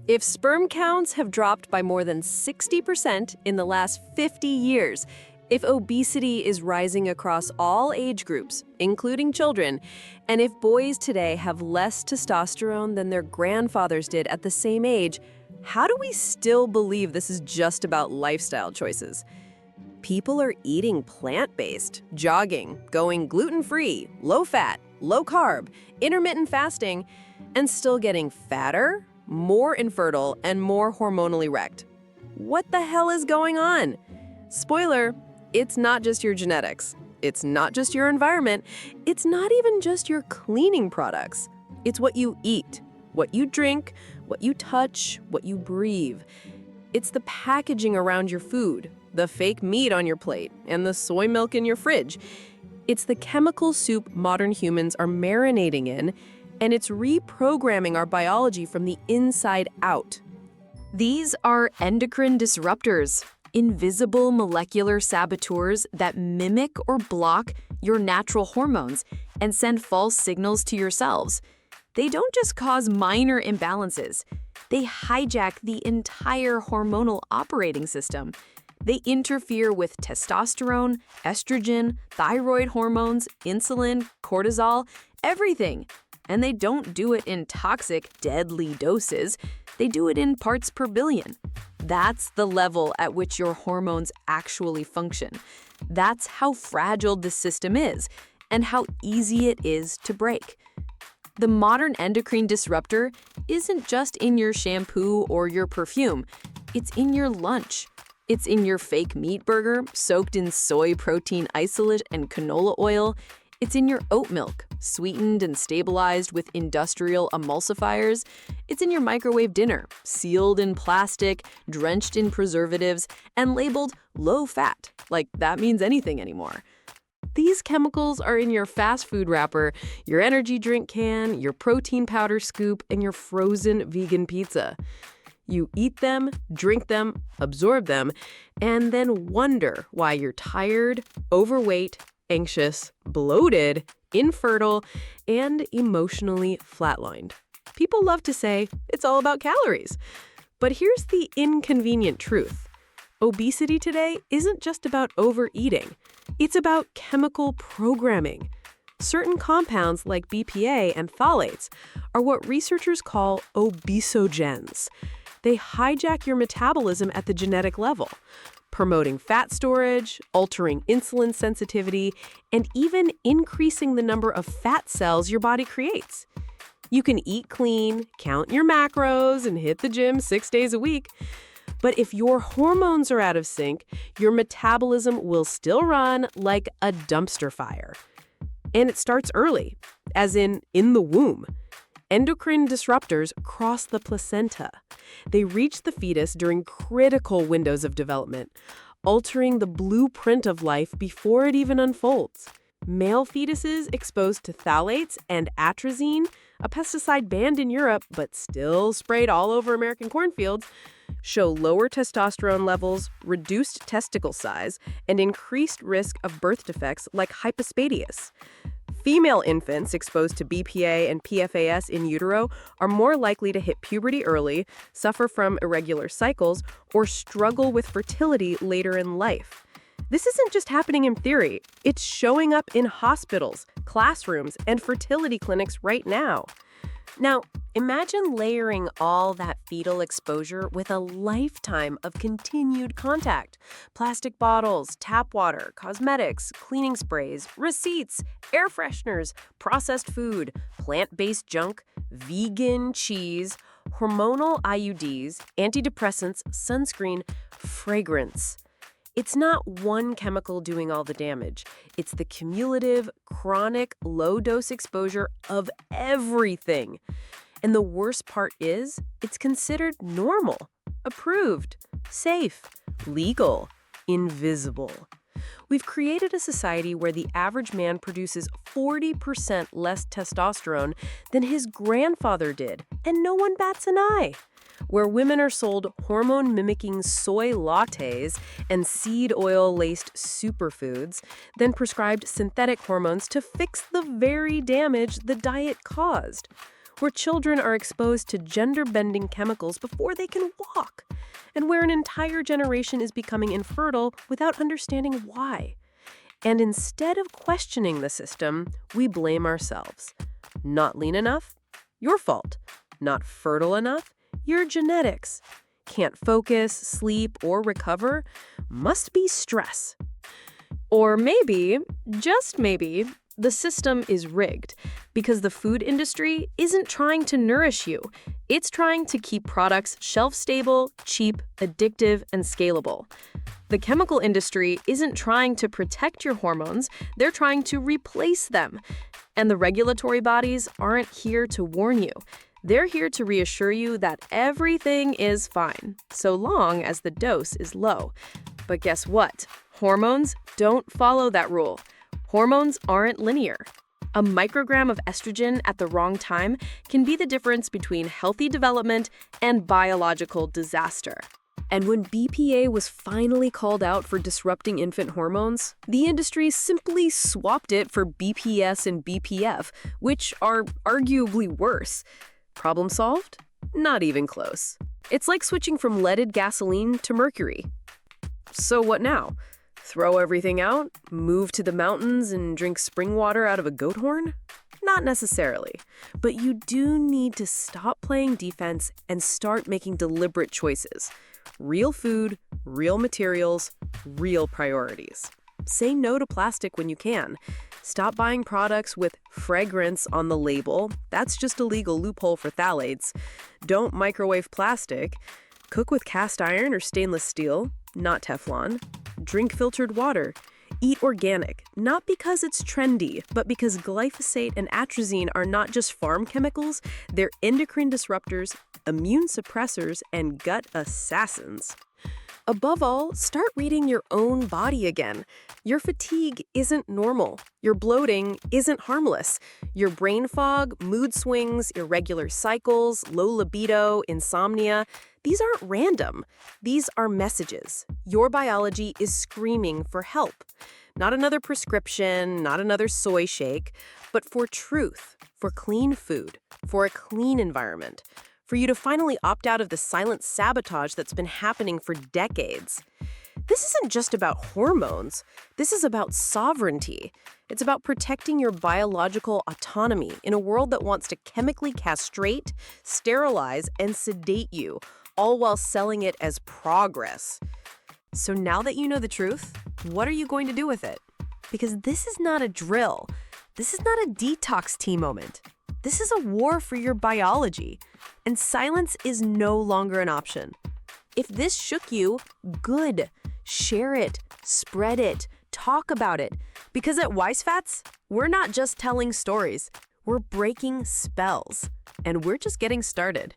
If sperm counts have dropped by more than 60% in the last 50 years, if obesity is rising across all age groups, including children, and if boys today have less testosterone than their grandfathers did at the same age, how do we still believe this is just about lifestyle choices? People are eating plant-based, jogging, going gluten-free, low-fat, low-carb, intermittent fasting, and still getting fatter, more infertile, and more hormonally wrecked. What the hell is going on? Spoiler, it's not just your genetics. It's not just your environment. It's not even just your cleaning products. It's what you eat, what you drink, what you touch, what you breathe. It's the packaging around your food, the fake meat on your plate, and the soy milk in your fridge. It's the chemical soup modern humans are marinating in, and it's reprogramming our biology from the inside out. These are endocrine disruptors, invisible molecular saboteurs that mimic or block your natural hormones and send false signals to your cells. They don't just cause minor imbalances. They hijack the entire hormonal operating system. They interfere with testosterone, estrogen, thyroid hormones, insulin, cortisol, everything. And they don't do it in toxic, deadly doses. They do it in parts per billion. That's the level at which your hormones actually function. That's how fragile this system is and how easy it is to break. The modern endocrine disruptor isn't just in your shampoo or your perfume. It's in your lunch. It's in your fake meat burger soaked in soy protein isolate and canola oil. It's in your oat milk, sweetened and stabilized with industrial emulsifiers. It's in your microwave dinner, sealed in plastic, drenched in preservatives, and labeled low-fat, like that means anything anymore. These chemicals are in your fast food wrapper, your energy drink can, your protein powder scoop, and your frozen vegan pizza. You eat them, drink them, absorb them, and then wonder why you're tired, overweight, anxious, bloated, infertile, and emotionally flatlined. People love to say it's all about calories. But here's the inconvenient truth. Obesity today isn't just about overeating. It's about chemical programming. Certain compounds like BPA and phthalates are what researchers call obesogens. They hijack your metabolism at the genetic level, promoting fat storage, altering insulin sensitivity, and even increasing the number of fat cells your body creates. You can eat clean, count your macros, and hit the gym 6 days a week. But if your hormones are out of sync, your metabolism will still run like a dumpster fire. And it starts early, as in the womb. Endocrine disruptors cross the placenta. They reach the fetus during critical windows of development, altering the blueprint of life before it even unfolds. Male fetuses exposed to phthalates and atrazine, a pesticide banned in Europe but still sprayed all over American cornfields, show lower testosterone levels, reduced testicle size, and increased risk of birth defects like hypospadias. Female infants exposed to BPA and PFAS in utero are more likely to hit puberty early, suffer from irregular cycles, or struggle with fertility later in life. This isn't just happening in theory. It's showing up in hospitals, classrooms, and fertility clinics right now. Now, imagine layering all that fetal exposure with a lifetime of continued contact. Plastic bottles, tap water, cosmetics, cleaning sprays, receipts, air fresheners, processed food, plant-based junk, vegan cheese, hormonal IUDs, antidepressants, sunscreen, fragrance. It's not one chemical doing all the damage. It's the cumulative, chronic, low-dose exposure of everything. And the worst part is, it's considered normal, approved, safe, legal, invisible. We've created a society where the average man produces 40% less testosterone than his grandfather did, and no one bats an eye. Where women are sold hormone-mimicking soy lattes and seed oil-laced superfoods, then prescribed synthetic hormones to fix the very damage the diet caused. where children are exposed to gender-bending chemicals before they can walk, and where an entire generation is becoming infertile without understanding why. And instead of questioning the system, we blame ourselves. Not lean enough? Your fault. Not fertile enough? Your genetics. Can't focus, sleep, or recover? Must be stress. Or maybe, just maybe, the system is rigged because the food industry isn't trying to nourish you. It's trying to keep products shelf-stable, cheap, addictive, and scalable. The chemical industry isn't trying to protect your hormones, they're trying to replace them. And the regulatory bodies aren't here to warn you. They're here to reassure you that everything is fine, so long as the dose is low. But guess what? Hormones don't follow that rule. Hormones aren't linear. A microgram of estrogen at the wrong time can be the difference between healthy development and biological disaster. And when BPA was finally called out for disrupting infant hormones, the industry simply swapped it for BPS and BPF, which are arguably worse. Problem solved? Not even close. It's like switching from leaded gasoline to mercury. So what now? Throw everything out, move to the mountains, and drink spring water out of a goat horn? Not necessarily. But you do need to stop playing defense and start making deliberate choices. Real food, real materials, real priorities. Say no to plastic when you can. Stop buying products with fragrance on the label. That's just a legal loophole for phthalates. Don't microwave plastic. Cook with cast iron or stainless steel, not Teflon. Drink filtered water. Eat organic, not because it's trendy, but because glyphosate and atrazine are not just farm chemicals, they're endocrine disruptors, immune suppressors, and gut assassins. Above all, start reading your own body again. Your fatigue isn't normal. Your bloating isn't harmless. Your brain fog, mood swings, irregular cycles, low libido, insomnia, these aren't random. These are messages. Your biology is screaming for help. Not another prescription, not another soy shake, but for truth, for clean food, for a clean environment, for you to finally opt out of the silent sabotage that's been happening for decades. This isn't just about hormones. This is about sovereignty. It's about protecting your biological autonomy in a world that wants to chemically castrate, sterilize, and sedate you, all while selling it as progress. So now that you know the truth, what are you going to do with it? Because this is not a drill. This is not a detox tea moment. This is a war for your biology. And silence is no longer an option. If this shook you, good. Share it, spread it, talk about it. Because at WiseFats, we're not just telling stories. We're breaking spells. And we're just getting started.